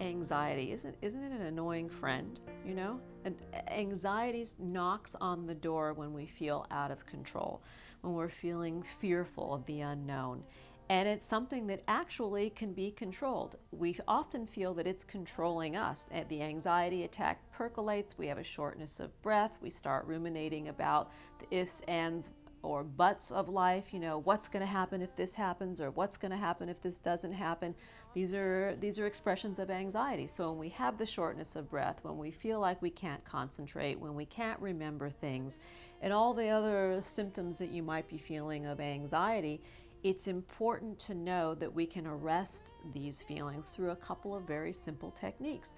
anxiety, isn't it an annoying friend, you know? And anxiety knocks on the door when we feel out of control, when we're feeling fearful of the unknown. And it's something that actually can be controlled. We often feel that it's controlling us. And the anxiety attack percolates, we have a shortness of breath, we start ruminating about the ifs, ands, or buts of life, what's going to happen if this happens, or what's going to happen if this doesn't happen. These are expressions of anxiety. So when we have the shortness of breath, when we feel like we can't concentrate, when we can't remember things, and all the other symptoms that you might be feeling of anxiety, it's important to know that we can arrest these feelings through a couple of very simple techniques.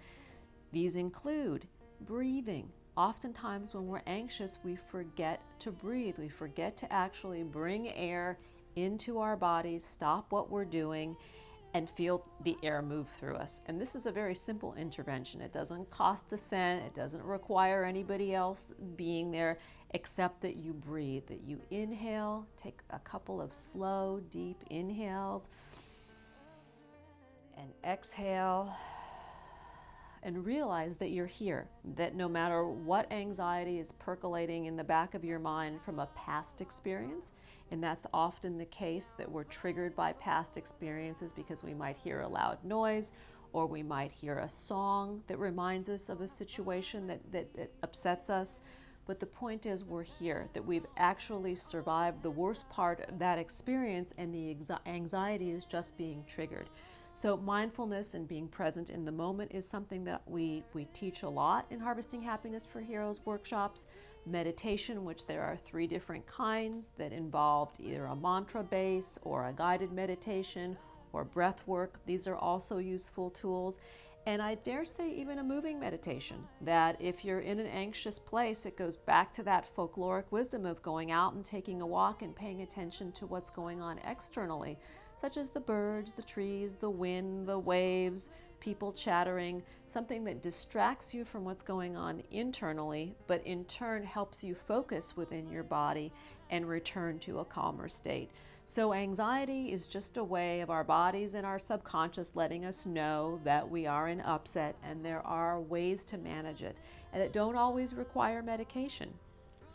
These include breathing. Oftentimes when we're anxious, we forget to breathe. We forget to actually bring air into our bodies, stop what we're doing, and feel the air move through us. And this is a very simple intervention. It doesn't cost a cent. It doesn't require anybody else being there, except that you breathe, that you inhale, take a couple of slow, deep inhales, and exhale. And realize that you're here, that no matter what anxiety is percolating in the back of your mind from a past experience, and that's often the case, that we're triggered by past experiences because we might hear a loud noise, or we might hear a song that reminds us of a situation that upsets us. But the point is, we're here, that we've actually survived the worst part of that experience, and the anxiety is just being triggered. So mindfulness and being present in the moment is something that we teach a lot in Harvesting Happiness for Heroes workshops. Meditation, which there are 3 different kinds that involved either a mantra base or a guided meditation or breath work. These are also useful tools. And I dare say even a moving meditation, that if you're in an anxious place, it goes back to that folkloric wisdom of going out and taking a walk and paying attention to what's going on externally, such as the birds, the trees, the wind, the waves, people chattering, something that distracts you from what's going on internally, but in turn helps you focus within your body and return to a calmer state. So anxiety is just a way of our bodies and our subconscious letting us know that we are in upset, and there are ways to manage it, and that don't always require medication.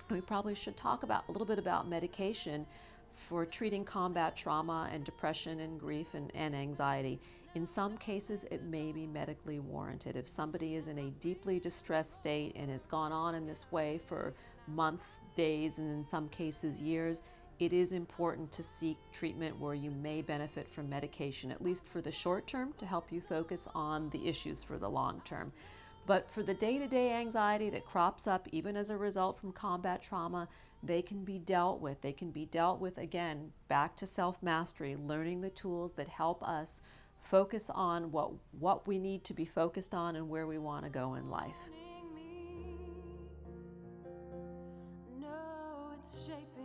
We probably should talk a little bit about medication for treating combat trauma and depression and grief and anxiety. In some cases, it may be medically warranted. If somebody is in a deeply distressed state and has gone on in this way for months, days, and in some cases years, it is important to seek treatment where you may benefit from medication, at least for the short term, to help you focus on the issues for the long term. But for the day-to-day anxiety that crops up even as a result from combat trauma, they can be dealt with. They can be dealt with, again, back to self-mastery, learning the tools that help us focus on what we need to be focused on and where we want to go in life. No, it's shaping